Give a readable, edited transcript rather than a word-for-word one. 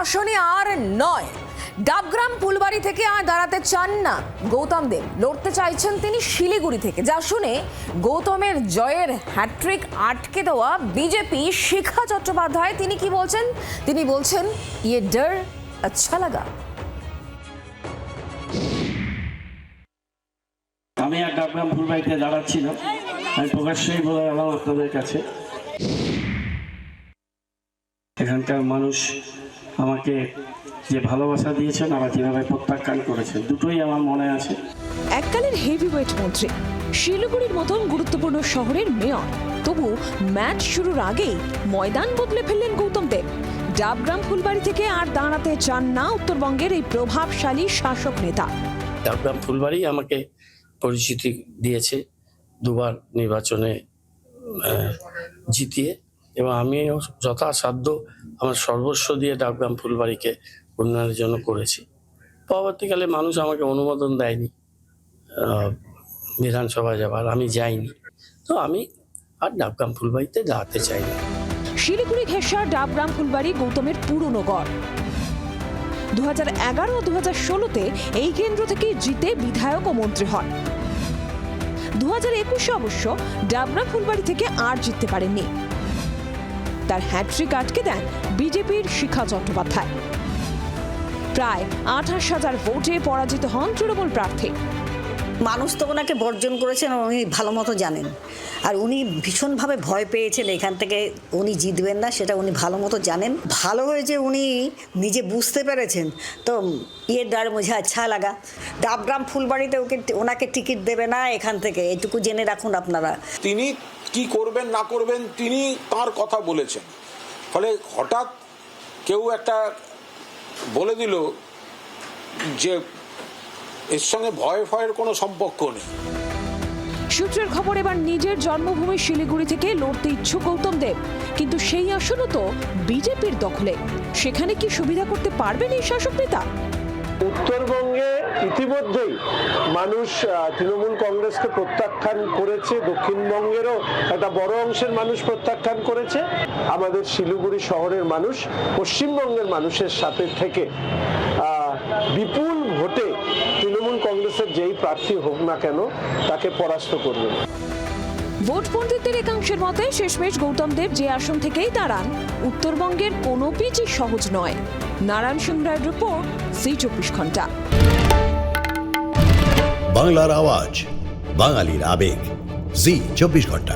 আসনে আর নয়। ডাবগ্রাম ফুলবাড়ি থেকে আর দাঁড়াতে চান না গৌতম দেব, লড়তে চাইছেন তিনি শিলিগুড়ি থেকে। যা শুনে গৌতমের জয়ের হ্যাট্রিক আটকে দেওয়া বিজেপি শিখা চট্টোপাধ্যায় তিনি কি বলছেন? তিনি বলছেন, ইয়ে ডর আচ্ছা লাগা। আমি আর ডাবগ্রাম ফুলবাড়িতে দাঁড়াচ্ছিলাম, আমি প্রকাশ্যই বলে গেলাম আপনাদের কাছে, এখানকার মানুষ আমাকে যে ভালোবাসা দিয়েছেন, আবার যেভাবে প্রত্যাখ্যান করেছেন, দুটোই আমার মনে আছে। এককালের হেভিওয়েট মন্ত্রী, শিলিগুড়ির মতন গুরুত্বপূর্ণ শহরের মেয়র, তবু ম্যাচ শুরুর আগেই ময়দান বদলে ফেললেন গৌতম দেব। ডাবগ্রাম ফুলবাড়ি থেকে আর দাঁড়াতে চান না উত্তরবঙ্গের এই প্রভাবশালী শাসক নেতা। ডাবগ্রাম ফুলবাড়ি আমাকে পরিচিতি দিয়েছে দুবার নির্বাচনে জিতিয়ে, এবং আমিও যথাসাধ্য আমার সর্বস্ব দিয়ে ডাবগ্রাম ফুলবাড়িকে উন্নয়নের জন্য করেছি। পরবর্তীকালে মানুষ আমাকে অনুমোদন দেয়নি বিধানসভায় যাবার, আমি যাইনি, তো আমি আর ডাবগ্রাম ফুলবাড়িতে দাঁড়াতে চাইনি। শিলিগুড়ি ঘেঁষা ডাবগ্রাম ফুলবাড়ি গৌতমের পুরনো গড়। 2011 ও 2016-তে এই কেন্দ্র থেকে জিতে বিধায়ক ও মন্ত্রী হন। 2021-এ অবশ্য ডাবগ্রাম ফুলবাড়ি থেকে আর জিততে পারেননি। তার হ্যাট্রিক আটকে দেন বিজেপির শিখা চট্টোপাধ্যায়। প্রায় 28,000 ভোটে পরাজিত হন তৃণমূল প্রার্থী। মানুষ তো ওনাকে বর্জন করেছেন, উনি ভালো মতো জানেন, আর উনি ভীষণভাবে ভয় পেয়েছেন এখান থেকে উনি জিতবেন না, সেটা উনি ভালো মতো জানেন। ভালো হয়েছে উনি নিজে বুঝতে পেরেছেন, তো ইয়ে ডর মুঝে আচ্ছা লাগা। ডাবগ্রাম ফুলবাড়িতে ওনাকে টিকিট দেবে না এখান থেকে, এটুকু জেনে রাখুন আপনারা। তিনি কি করবেন না করবেন তিনি তার কথা বলেছেন, ফলে হঠাৎ কেউ একটা বলে দিল যে এর সঙ্গে ভয়ের কোনো সম্পর্ক নেই। সূত্রের খবর, এবার নিজের জন্মভূমি শিলিগুড়ি থেকে লড়তে ইচ্ছুক গৌতম দেব, কিন্তু সেই আসনও তো বিজেপির দখলে। সেখানে কি সুবিধা করতে পারবেন এই শাসক নেতা? উত্তরবঙ্গে ইতিমধ্যেই মানুষ তৃণমূল কংগ্রেসকে প্রত্যাখ্যান করেছে, দক্ষিণবঙ্গেরও একটা বড় অংশের মানুষ প্রত্যাখ্যান করেছে। আমাদের শিলিগুড়ি শহরের মানুষ পশ্চিমবঙ্গের মানুষের সাথে থেকে বিপুল ভোটে তৃণমূল কংগ্রেসের যেই প্রার্থী হোক না কেন তাকে পরাস্ত করবে। ভোট পণ্ডিতদের একাংশের মতে শেষমেশ গৌতম দেব যে আসন থেকেই দাঁড়ান, উত্তরবঙ্গের কোনো পিচই সহজ নয়। নারায়ণ সিং রায়ের রিপোর্ট, জি24 ঘন্টা। বাংলার আওয়াজ, বাঙালির আবেগ, জি24 ঘন্টা।